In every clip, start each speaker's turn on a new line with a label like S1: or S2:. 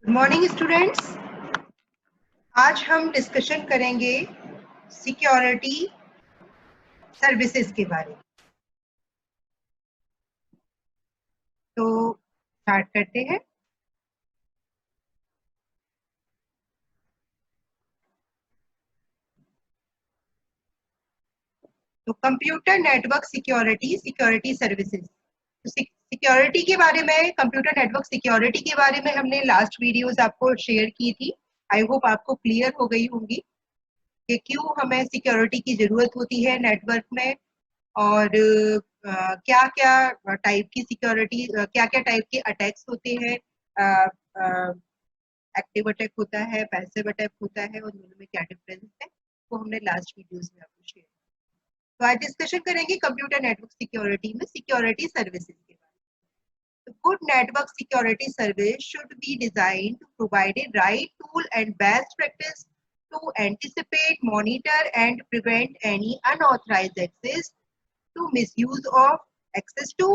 S1: Good morning students. आज हम discussion करेंगे सिक्योरिटी सर्विसेज के बारे में। तो स्टार्ट करते हैं। तो कंप्यूटर नेटवर्क सिक्योरिटी सर्विसेज। तो सिक्योरिटी के बारे में, कंप्यूटर नेटवर्क सिक्योरिटी के बारे में हमने लास्ट वीडियोस आपको शेयर की थी। आई होप आपको क्लियर हो गई होंगी कि क्यों हमें सिक्योरिटी की जरूरत होती है नेटवर्क में, और क्या क्या टाइप की सिक्योरिटी, क्या क्या टाइप के अटैक्स होते हैं। एक्टिव अटैक होता है, पैसिव अटैक होता है, और दोनों में क्या डिफरेंस है वो हमने लास्ट वीडियोस में आपको शेयर। तो आज डिस्कशन करेंगे कंप्यूटर नेटवर्क सिक्योरिटी में सिक्योरिटी सर्विसेज के बारे में। तो good network security service should be design to provide a right tool and best practice to anticipate, monitor and prevent any unauthorized access to access to,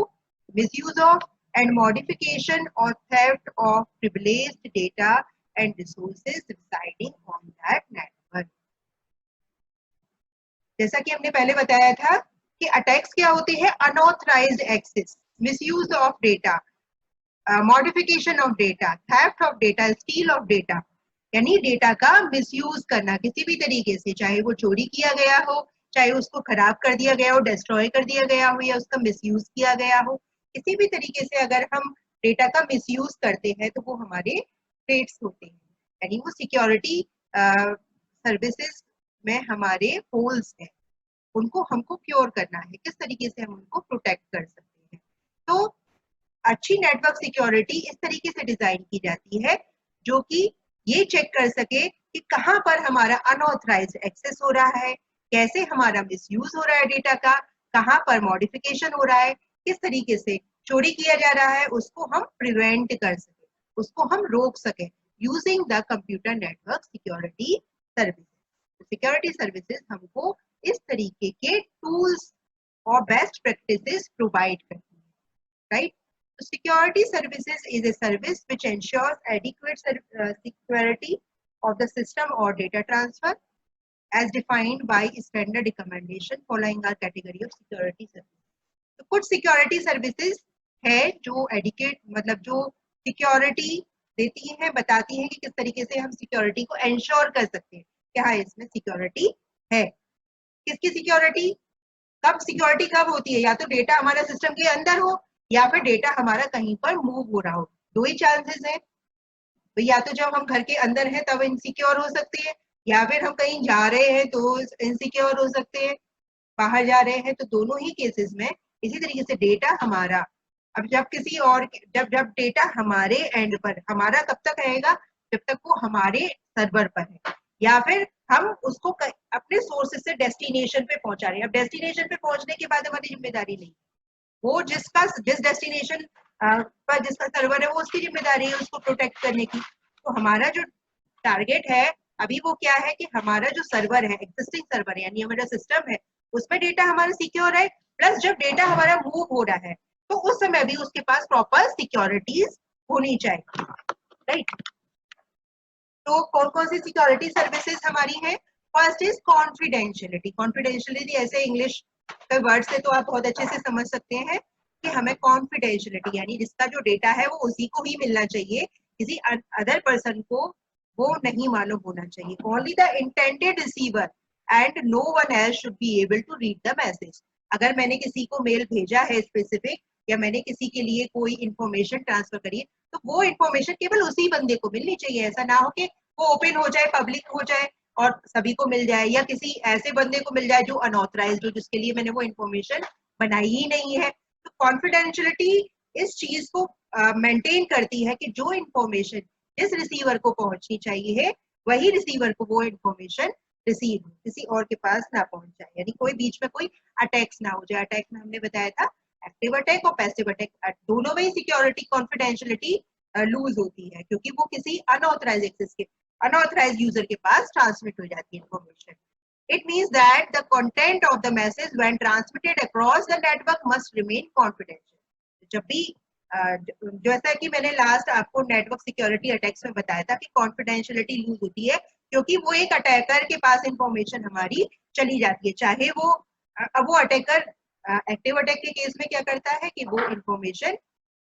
S1: misuse of, and modification or theft of privileged data and resources residing on that network. जैसा कि हमने पहले बताया था कि attacks क्या होते हैं, unauthorised access, misuse of data, modification of data, theft of data, steal of data, यानी डेटा का मिसयूज करना किसी भी तरीके से, चाहे वो चोरी किया गया हो, चाहे उसको खराब कर दिया गया हो, डिस्ट्रॉय कर दिया गया हो, या उसका मिसयूज किया गया हो। किसी भी तरीके से अगर हम डेटा का मिसयूज करते हैं तो वो हमारे थ्रेट्स होते हैं, यानी वो सिक्योरिटी सर्विसेज में हमारे होल्स हैं, उनको हमको क्योर करना है, किस तरीके से हम उनको प्रोटेक्ट कर सकते हैं। तो अच्छी नेटवर्क सिक्योरिटी इस तरीके से डिजाइन की जाती है जो कि ये चेक कर सके कि कहाँ पर हमारा अनऑथराइज्ड एक्सेस हो रहा है, कैसे हमारा मिसयूज हो रहा है डेटा का, कहाँ पर मॉडिफिकेशन हो रहा है, किस तरीके से चोरी किया जा रहा है, उसको हम प्रिवेंट कर सके, उसको हम रोक सके using the computer network security service. Security services हमको इस तरीके के टूल्स और बेस्ट प्रैक्टिसेस प्रोवाइड करती है, right. Security services is a service which ensures adequate security of the system or data transfer as defined by standard recommendation following our category of security services. तो कुछ security services है जो adequate, मतलब जो security देती हैं, बताती हैं कि किस तरीके से हम सिक्योरिटी को एंश्योर कर सकते हैं कि हाँ इसमें सिक्योरिटी है। किसकी सिक्योरिटी, कब सिक्योरिटी कब होती है, या तो डेटा हमारे सिस्टम के अंदर हो या फिर डेटा हमारा कहीं पर मूव हो रहा हो, दो ही चांसेस है। तो या तो जब हम घर के अंदर हैं तब इनसिक्योर हो सकते हैं, या फिर हम कहीं जा रहे हैं तो इनसिक्योर हो सकते हैं, बाहर जा रहे हैं, तो दोनों ही केसेस में इसी तरीके से डेटा हमारा, अब जब किसी और जब जब डेटा हमारे एंड पर, हमारा कब तक रहेगा, जब तक वो हमारे सर्वर पर है, या फिर हम उसको अपने सोर्सेस से डेस्टिनेशन पे पहुंचा रहे हैं। अब डेस्टिनेशन पे पहुंचने के बाद हमारी जिम्मेदारी नहीं, वो जिस डेस्टिनेशन पर जिसका सर्वर है वो उसकी जिम्मेदारी है उसको प्रोटेक्ट करने की। तो हमारा जो टारगेट है अभी वो क्या है कि हमारा जो सर्वर है, एग्जिस्टिंग सर्वर है, यानी हमारा सिस्टम है, उसमें डेटा हमारा सिक्योर है, प्लस जब डेटा हमारा मूव हो रहा है तो उस समय भी उसके पास प्रॉपर सिक्योरिटीज होनी चाहिए, राइट। तो कौन कौन सी सिक्योरिटी सर्विसेज हमारी है, फर्स्ट इज कॉन्फिडेंशियलिटी। कॉन्फिडेंशियलिटी ऐसे इंग्लिश के वर्ड से तो आप बहुत अच्छे से समझ सकते हैं कि हमें कॉन्फिडेंशियलिटी यानी जिसका जो डेटा है वो उसी को ही मिलना चाहिए, किसी अदर पर्सन को वो नहीं मालूम होना चाहिए। Only the intended receiver and no one else should be able to read the message. अगर मैंने किसी को मेल भेजा है स्पेसिफिक, या मैंने किसी के लिए कोई इंफॉर्मेशन ट्रांसफर करी है, तो वो इंफॉर्मेशन केवल उसी बंदे को मिलनी चाहिए। ऐसा ना हो कि वो ओपन हो जाए, पब्लिक हो जाए और सभी को मिल जाए, या किसी ऐसे बंदे को मिल जाए जो अनऑथराइज्ड हो, जिसके लिए मैंने वो इंफॉर्मेशन बनाई ही नहीं है। तो कॉन्फिडेंशियलिटी इस चीज को मेंटेन करती है कि जो इंफॉर्मेशन जिस रिसीवर को पहुंचनी चाहिए वही रिसीवर को वो इंफॉर्मेशन रिसीव, किसी और के पास ना पहुंच जाए, यानी कोई बीच में कोई अटैक्स ना हो जाए। अटैक में हमने बताया था एक्टिव अटैक और पैसिव अटैक, दोनों में ही सिक्योरिटी कॉन्फिडेंशियलिटी लूज होती है क्योंकि वो किसी अनऑथराइज्ड एक्सेस के, अनऑथराइज्ड यूजर के पास ट्रांसमिट हो जाती है information. It means that the content of the message when transmitted across the network must remain confidential. जब भी जैसा कि मैंने लास्ट आपको नेटवर्क सिक्योरिटी अटैक्स में बताया था कि कॉन्फिडेंशियलिटी लूज होती है, क्योंकि वो एक अटैकर के पास इंफॉर्मेशन हमारी चली जाती है, चाहे वो अब वो अटैकर एक्टिव अटैक के केस में क्या करता है कि वो इंफॉर्मेशन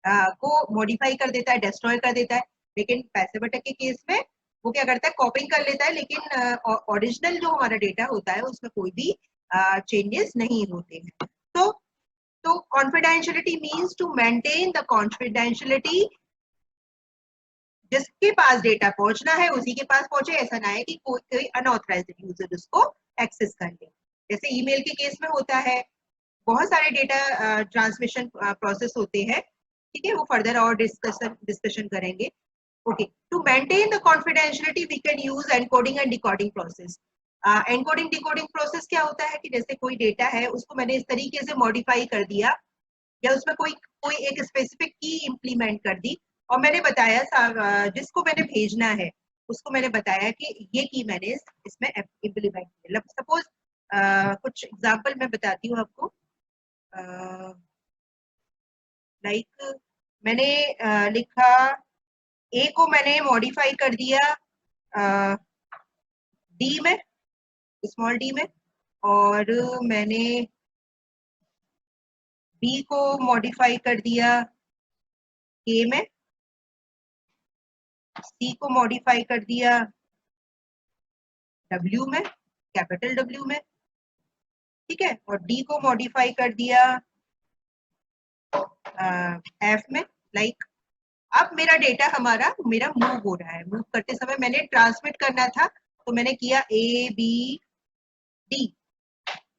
S1: को मॉडिफाई कर देता है, डिस्ट्रॉय कर देता है, लेकिन पैसिव अटैक के केस में वो क्या करता है, कॉपिंग कर लेता है, लेकिन ओरिजिनल जो हमारा डेटा होता है उसमें कोई भी चेंजेस नहीं होते हैं। तो confidentiality means to maintain the confidentiality, जिसके पास डेटा पहुंचना है उसी के पास पहुंचे, ऐसा ना है कि कोई अनऑथराइज्ड यूजर उसको एक्सेस कर ले। जैसे ईमेल के केस में होता है, बहुत सारे डेटा ट्रांसमिशन प्रोसेस होते हैं, ठीक है, वो फर्दर और डिस्कशन करेंगे। Okay, to maintain the confidentiality we can use encoding and decoding process. Encoding decoding process क्या होता है कि जैसे कोई डेटा है उसको मैंने इस तरीके से मॉडिफाई कर दिया, या उसमें कोई कोई एक स्पेसिफिक की इम्प्लीमेंट कर दी, और मैंने बताया जिसको मैंने भेजना है उसको मैंने बताया कि ये की मैंने इसमें इम्प्लीमेंट किया। सपोज कुछ एग्जांपल मैं बताती हूँ आपको। लाइक मैंने लिखा, ए को मैंने मॉडिफाई कर दिया डी में, स्मॉल डी में, और मैंने बी को मॉडिफाई कर दिया के में, सी को मॉडिफाई कर दिया डब्ल्यू में, कैपिटल डब्ल्यू में, ठीक है, और डी को मॉडिफाई कर दिया एफ में। लाइक अब मेरा डेटा मेरा मूव हो रहा है, मूव करते समय मैंने ट्रांसमिट करना था तो मैंने किया A B D,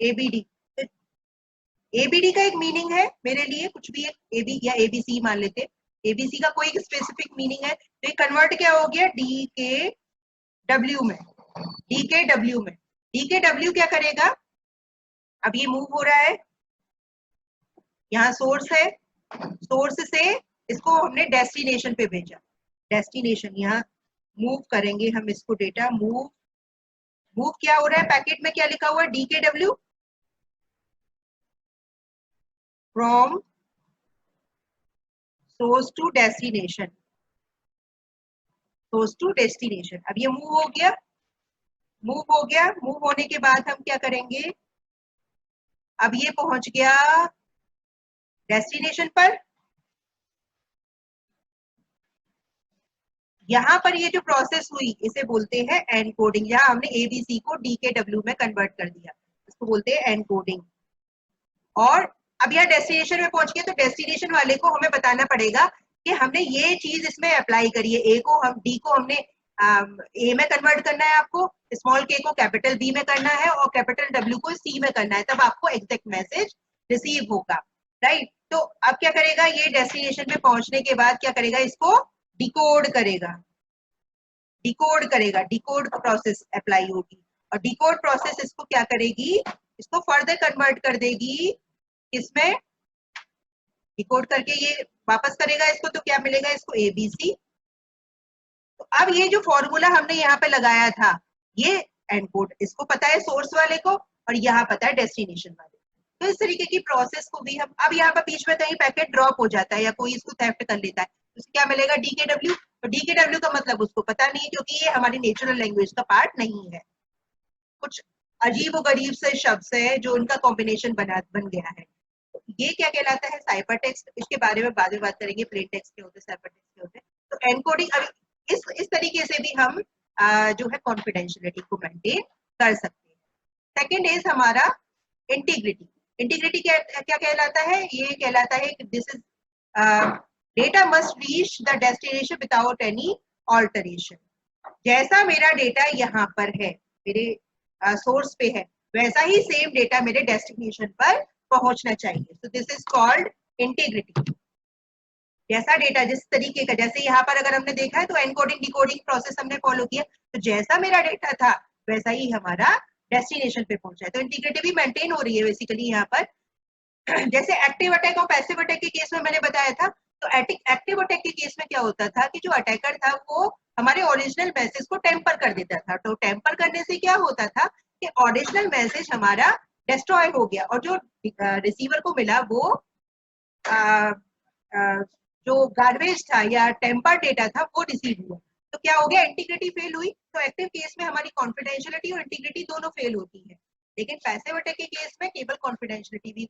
S1: A B D. ABD का एक मीनिंग है मेरे लिए, कुछ भी ए बी या एबीसी मान लेते, एबीसी का कोई स्पेसिफिक मीनिंग है, तो ये कन्वर्ट क्या हो गया डी के डब्ल्यू में, डी के डब्ल्यू में। डी के डब्ल्यू क्या करेगा, अब ये मूव हो रहा है, यहाँ सोर्स है, सोर्स से इसको हमने डेस्टिनेशन पे भेजा, डेस्टिनेशन यहाँ मूव करेंगे हम इसको, डेटा मूव, मूव क्या हो रहा है, पैकेट में क्या लिखा हुआ है, D K W from source to destination, source to destination. अब ये मूव हो गया, मूव हो गया, मूव होने के बाद हम क्या करेंगे, अब ये पहुंच गया डेस्टिनेशन पर। यहाँ पर ये जो प्रोसेस हुई इसे बोलते हैं एनकोडिंग, यहाँ हमने एबीसी को डी के डब्ल्यू में कन्वर्ट कर दिया, इसको बोलते हैं एनकोडिंग। और अब यहाँ डेस्टिनेशन में पहुंच गए तो डेस्टिनेशन वाले को हमें बताना पड़ेगा कि हमने ये चीज इसमें अप्लाई करी है, ए को हम डी को हमने ए में कन्वर्ट करना है, आपको स्मॉल के को कैपिटल बी में करना है, और कैपिटल डब्ल्यू को सी में करना है, तब आपको एग्जैक्ट मैसेज रिसीव होगा, राइट। तो अब क्या करेगा, ये डेस्टिनेशन में पहुंचने के बाद क्या करेगा, इसको डिकोड करेगा, डिकोड करेगा, डिकोड प्रोसेस अप्लाई होगी, और डिकोड प्रोसेस इसको क्या करेगी, इसको फर्दर कन्वर्ट कर देगी इसमें, डिकोड करके ये वापस करेगा इसको, तो क्या मिलेगा इसको एबीसी। तो अब ये जो फॉर्मूला हमने यहाँ पे लगाया था, ये एनकोड इसको पता है सोर्स वाले को, और यहाँ पता है डेस्टिनेशन वाले को। तो इस तरीके की प्रोसेस को भी हम, अब यहाँ पर बीच में कहीं पैकेट ड्रॉप हो जाता है या कोई इसको थेफ्ट कर लेता है, तो क्या मिलेगा डी के डब्ल्यू, तो डी के डब्ल्यू का मतलब उसको पता नहीं, क्योंकि ये हमारी नेचुरल लैंग्वेज का पार्ट नहीं है, कुछ अजीब व गरीब से शब्द है जो उनका कॉम्बिनेशन बन गया है। ये क्या कहलाता है, साइफर टेक्स्ट। इसके बारे में बाद में बात करेंगे, प्लेन टेक्स्ट के होते हैं, साइफर टेक्स्ट के होते हैं। तो एनकोडिंग, अब इस तरीके से भी हम जो है कॉन्फिडेंशियलिटी को मेंटेन कर सकते हैं। सेकंड इज हमारा इंटीग्रिटी। इंटीग्रिटी क्या क्या कहलाता है, ये कहलाता है कि this is data must reach the destination without any alteration. जैसा मेरा डेटा यहाँ पर है, मेरे सोर्स पे है, वैसा ही सेम डेटा मेरे डेस्टिनेशन पर पहुंचना चाहिए। तो दिस इज कॉल्ड इंटीग्रिटी। जैसा डेटा जिस तरीके का, जैसे यहाँ पर अगर हमने देखा है तो एनकोडिंग डिकोडिंग प्रोसेस हमने फॉलो किया, तो जैसा मेरा डेटा था वैसा ही हमारा डेस्टिनेशन पे पहुंचा है, तो इंटीग्रिटी भी मेंटेन हो रही है बेसिकली यहाँ पर। जैसे एक्टिव अटैक और पैसिव अटैक के केस में मैंने बताया था, तो एक्टिव अटैक के केस में क्या होता था कि जो अटैकर था वो हमारे ओरिजिनल मैसेज को टेम्पर कर देता था। तो टेम्पर करने से क्या होता था कि ओरिजिनल मैसेज हमारा डिस्ट्रॉय हो गया, और जो रिसीवर को मिला वो जो गार्बेज था या टेम्पर डेटा था वो रिसीव हुआ, तो क्या हो गया, इंटीग्रिटी फेल हुई। तो एक्टिव केस में हमारी कॉन्फिडेंशियलिटी और इंटीग्रिटी दोनों फेल होती है, लेकिन पैसिव अटैक के केस में केवल कॉन्फिडेंशियलिटी भी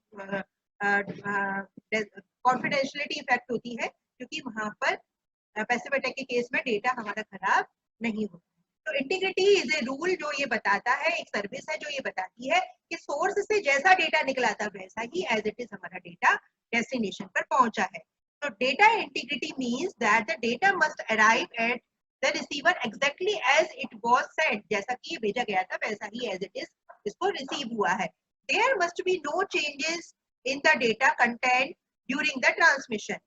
S1: कॉन्फिडेंशियलिटी इफेक्ट होती है, क्योंकि वहां पर पैसिव अटैक के केस में डेटा हमारा खराब नहीं होता। तो इंटीग्रिटी इज ए रूल जो ये बताता है, एक सर्विस है जो ये बताती है कि सोर्स से जैसा डेटा निकला था वैसा ही एज इट इज हमारा डेटा डेस्टिनेशन पर पहुंचा है। तो data integrity means that the data must arrive at the receiver exactly as it was sent, जैसा कि ये भेजा गया था वैसा ही एज इट इज इसको रिसीव हुआ है। There must be no changes in the data content during the transmission,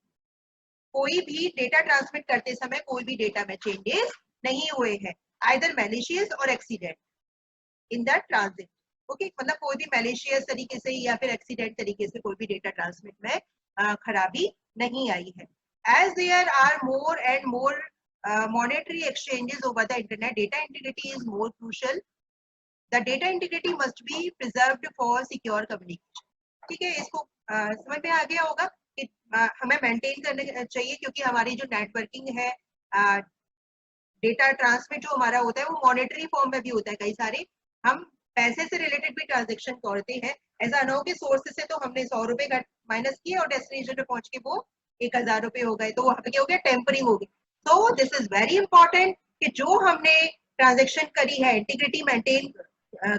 S1: कोई भी डेटा ट्रांसमिट करते समय कोई भी डेटा में चेंजेस नहीं हुए हैं, आइदर मैलिशियस और accident in the transit. Okay, मतलब कोई भी मैलिशियस तरीके से या फिर एक्सीडेंट तरीके से कोई भी डेटा ट्रांसमिट में खराबी नहीं आई है। As there are more and more monetary exchanges over the internet, data integrity is more crucial. The data integrity must be preserved for secure communication. ठीक है, इसको समझ में आ गया होगा कि हमें मेंटेन करने चाहिए, क्योंकि हमारी जो नेटवर्किंग है, डेटा ट्रांसमिट जो हमारा होता है वो मॉनेटरी फॉर्म में भी होता है। कई सारे हम पैसे से रिलेटेड भी ट्रांजेक्शन करते हैं, ऐसा ना हो कि सोर्स से तो हमने 100 रुपए माइनस किए और डेस्टिनेशन पे पहुंच के वो 1000 रुपए हो गए, तो वहां पे क्या हो गया, टेम्परिंग हो गई। तो दिस इज वेरी इंपॉर्टेंट कि जो हमने ट्रांजेक्शन करी है इंटीग्रिटी मेंटेन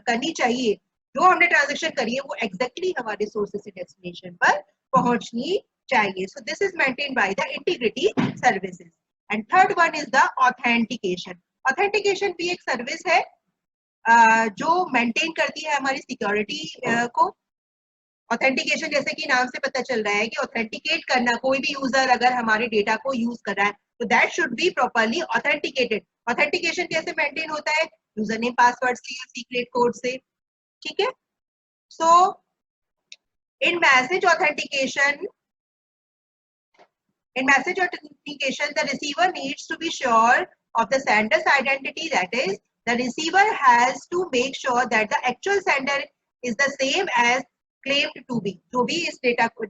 S1: करनी चाहिए, जो हमने ट्रांजेक्शन करी है वो एग्जैक्टली हमारे सोर्स से डेस्टिनेशन पर पहुंचनी चाहिए। So this is maintain by the integrity services. And third one is the authentication. Authentication भी एक सर्विस है जो मेंटेन करती है हमारी सिक्योरिटी को। ऑथेंटिकेशन जैसे कि नाम से पता चल रहा है कि ऑथेंटिकेट करना, कोई भी यूजर अगर हमारे डेटा को यूज कर रहा है तो that should be properly authenticated. Authentication कैसे मेंटेन होता है, यूजर नेम पासवर्ड से या सीक्रेट कोड से। ठीक है, so in message authentication, in message authentication, the receiver needs to be sure of the sender's identity. That is, the receiver has to make sure that the actual sender is the same as claimed to be. जो भी इस data को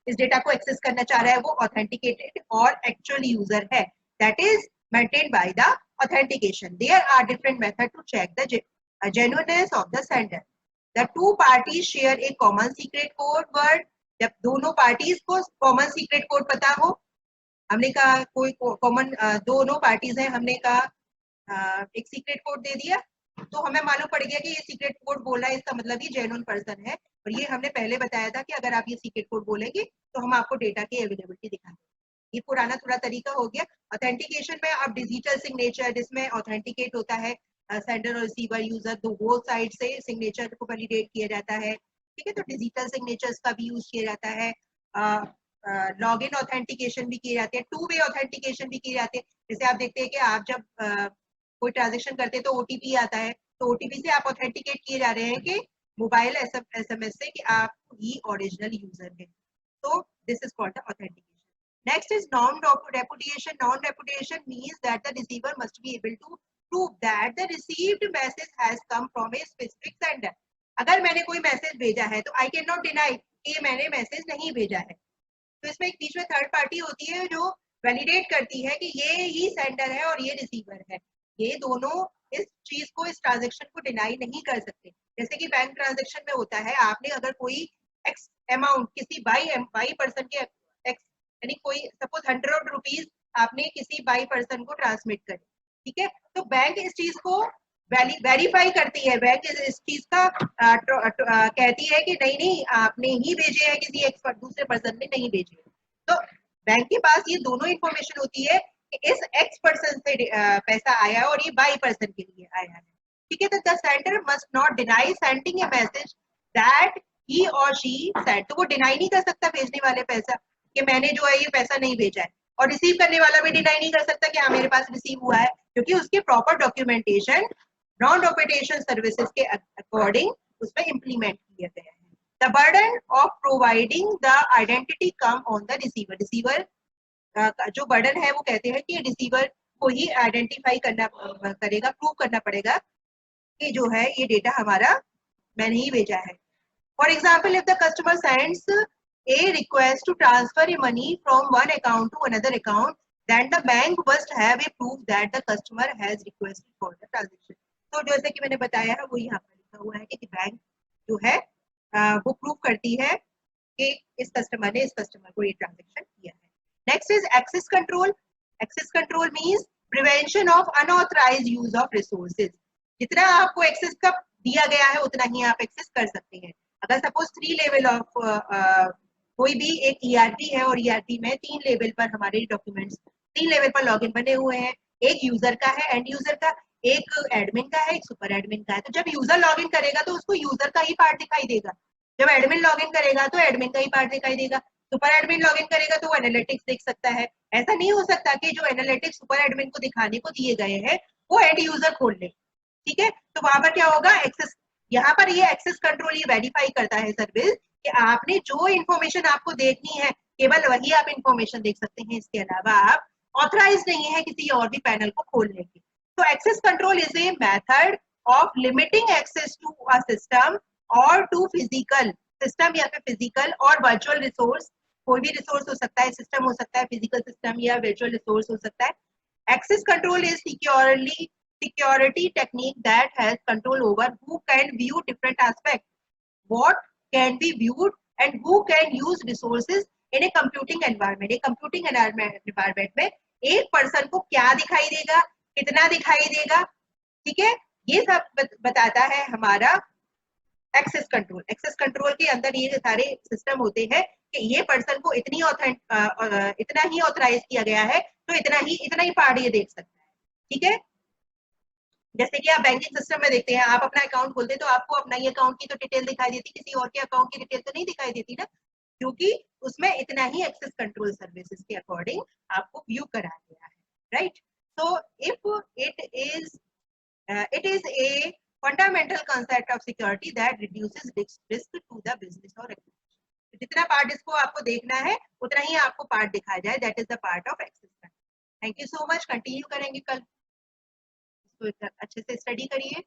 S1: इस data को access करना चाह रहा है वो ऑथेंटिकेटेड और एक्चुअल यूजर है। That is maintained by the authentication. There are different methods to check the genuineness of the sender. The two parties share a common secret code word. जब दोनों पार्टीज को कॉमन सीक्रेट कोड पता हो, हमने कहा कोई common दोनों parties हैं, हमने कहा एक सीक्रेट कोड दे दिया, तो हमें मालूम पड़ गया कि ये सीक्रेट कोड बोल रहा है, इसका मतलब ये जेन्युइन पर्सन है। और ये हमने पहले बताया था कि अगर आप ये सीक्रेट कोड बोलेंगे तो हम आपको डेटा की अवेलेबिलिटी दिखाएंगे। ये पुराना थोड़ा तरीका हो गया। ऑथेंटिकेशन में अब डिजिटल सिग्नेचर, जिसमें ऑथेंटिकेट होता है सेंडर और रिसीवर यूजर दो साइड से सिग्नेचर को वैलिडेट किया जाता है। ठीक है, तो डिजिटल सिग्नेचर्स का भी यूज किया जाता है, लॉगिन ऑथेंटिकेशन भी किए जाते हैं, टू वे ऑथेंटिकेशन भी किए जाते हैं। जैसे आप देखते हैं कि आप जब कोई ट्रांजेक्शन करते हैं तो ओटीपी आता है, तो ओटीपी से आप ऑथेंटिकेट किए जा रहे हैं कि मोबाइल एसएमएस से कि आप ही ओरिजिनल यूजर है। तो this is called the authentication. Next is non repudiation. Non repudiation means that the receiver must be able to prove that the received message has come from a specific sender. अगर मैंने कोई message भेजा है तो I can not deny कि मैंने message नहीं भेजा है। तो इसमें एक बीच में थर्ड पार्टी होती है जो वैलिडेट करती है कि ये ही सेंडर है और ये रिसीवर है। ये दोनों इस चीज को, इस ट्रांजेक्शन को डिनाई नहीं कर सकते। जैसे कि बैंक ट्रांजेक्शन में होता है, आपने अगर कोई एक्स अमाउंट किसी बाई पर्सन के एक्स, यानी कोई सपोज 100 रुपीज आपने किसी बाई पर्सन को ट्रांसमिट करे, ठीक है, तो बैंक इस चीज को वेरीफाई करती है। बैंक इस चीज का कहती है कि नहीं नहीं आपने ही भेजे हैं, किसी एक दूसरे पर्सन ने नहीं भेजे। तो बैंक के पास ये दोनों इंफॉर्मेशन होती है कि इस एक्स पर्सन से पैसा आया है और ये बाई पर्सन के लिए आया है। ठीक है, तो the sender must not deny sending A message that he और शी सेंड। तो वो डिनाई नहीं कर सकता भेजने वाले पैसा कि मैंने जो है ये पैसा नहीं भेजा है, और रिसीव करने वाला भी डिनाई नहीं कर सकता कि हाँ मेरे पास रिसीव हुआ है, क्योंकि उसके proper documentation non repudiation services के अकॉर्डिंग उसमें इंप्लीमेंट किए गए हैं। The burden of providing the identity come on the receiver. Receiver का जो बर्डन है वो कहते हैं कि रिसीवर को ही आइडेंटिफाई करना करेगा, प्रूव करना पड़ेगा कि जो है ये डेटा हमारा मैंने ही भेजा है। For example, if the customer sends a request to transfer a money from one account to another account, then the bank must have a proof that the customer has requested for the transaction. तो जैसे कि मैंने बताया है वो यहाँ पर लिखा हुआ है कि बैंक जो है वो प्रूव करती है कि इस कस्टमर ने इस कस्टमर को ये ट्रांजेक्शन किया है. Next is access control. Access control means prevention of unauthorised use of resources. जितना आपको एक्सेस का दिया गया है उतना ही आप एक्सेस कर सकते हैं. अगर सपोज 3 लेवल ऑफ कोई भी एक ईआरपी है और ईआरपी में 3 लेवल पर हमारे डॉक्यूमेंट्स 3 लेवल पर लॉगिन बने हुए हैं. एक यूजर का है, एंड यूजर का, एक एडमिन का है, एक सुपर एडमिन का है. तो जब यूजर लॉगिन करेगा तो उसको यूजर का ही पार्ट दिखाई देगा. जब एडमिन लॉगिन करेगा तो एडमिन का ही पार्ट दिखाई देगा. सुपर एडमिन लॉगिन करेगा तो वो एनालिटिक्स देख सकता है. ऐसा नहीं हो सकता कि जो एनालिटिक्स सुपर एडमिन को दिखाने को दिए गए हैं वो एंड यूजर खोल ले. ठीक है, तो वहां पर क्या होगा, एक्सेस, यहाँ पर ये एक्सेस कंट्रोल ये वेरीफाई करता है सर्विस कि आपने जो इन्फॉर्मेशन आपको देखनी है केवल वही आप इन्फॉर्मेशन देख सकते हैं. इसके अलावा आप ऑथराइज नहीं है किसी और भी पैनल को खोलने की. तो access control is a method of limiting access to a system और टू फिजिकल सिस्टम या फिर फिजिकल और वर्चुअल रिसोर्स. कोई भी रिसोर्स हो सकता है, सिस्टम हो सकता है, फिजिकल सिस्टम या वर्चुअल रिसोर्स हो सकता है. Access control is security technique that has control over who can view different aspects, what can be viewed, and who can use resources in a computing environment. एक computing environment में एक person को क्या दिखाई देगा, कितना दिखाई देगा, ठीक है, ये सब बताता है हमारा एक्सेस कंट्रोल. एक्सेस कंट्रोल के अंदर ये सारे सिस्टम होते हैं कि ये पर्सन को इतना ही ऑथराइज किया गया है तो इतना ही पार्ट ये देख सकता है. ठीक है, जैसे कि आप बैंकिंग सिस्टम में देखते हैं, आप अपना अकाउंट खोलते हैं तो आपको अपना ही अकाउंट की तो डिटेल दिखाई देती, किसी और के अकाउंट की डिटेल तो नहीं दिखाई देती ना, क्योंकि उसमें इतना ही एक्सेस कंट्रोल सर्विसेज के अकॉर्डिंग आपको व्यू करा गया है. Right, so if it is a fundamental concept of security that reduces risk to the business or activity. जितना पार्ट इसको आपको देखना है उतना ही आपको पार्ट दिखाया जाए, that is the part of access control. Thank you so much. Continue करेंगे कल, इसको अच्छे से स्टडी करिए.